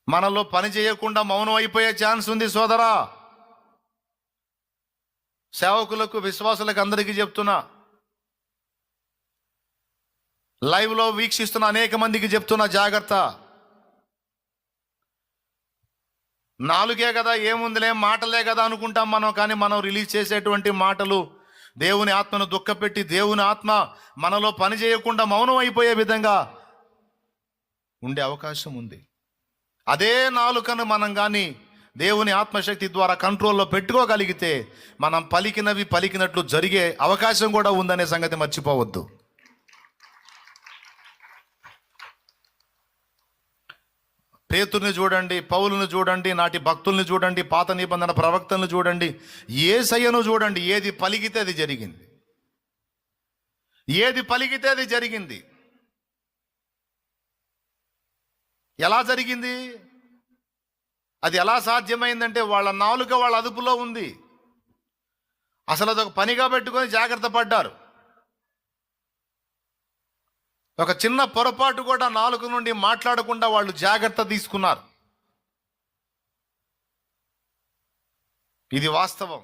మనలో పని చేయకుండా మౌనం అయిపోయే ఛాన్స్ ఉంది సోదరా. సేవకులకు, విశ్వాసులకు అందరికీ చెప్తున్నా, లైవ్లో వీక్షిస్తున్న అనేక మందికి చెప్తున్నా, జాగ్రత్త. నాలుగే కదా, ఏముందిలే, మాటలే కదా అనుకుంటాం మనం. కానీ మనం రిలీజ్ చేసేటువంటి మాటలు దేవుని ఆత్మను దుఃఖపెట్టి, దేవుని ఆత్మ మనలో పని చేయకుండా మౌనం అయిపోయే విధంగా ఉండే అవకాశం ఉంది. అదే నాలుకను మనం కానీ దేవుని ఆత్మశక్తి ద్వారా కంట్రోల్లో పెట్టుకోగలిగితే మనం పలికినవి పలికినట్లు జరిగే అవకాశం కూడా ఉందనే సంగతి మర్చిపోవద్దు. పేతురుని చూడండి, పౌలుని చూడండి, నాటి భక్తుల్ని చూడండి, పాత నిబంధన ప్రవక్తలను చూడండి, యేసయ్యను చూడండి. ఏది పలికితే అది జరిగింది. ఏది పలికితే అది జరిగింది. ఎలా జరిగింది? అది ఎలా సాధ్యమైందంటే వాళ్ళ నాలుక వాళ్ళ అదుపులో ఉంది. అసలు అదొక పనిగా పెట్టుకొని జాగ్రత్త పడ్డారు. ఒక చిన్న పొరపాటు కూడా నాలుక నుండి మాట్లాడకుండా వాళ్ళు జాగ్రత్త తీసుకున్నారు. ఇది వాస్తవం.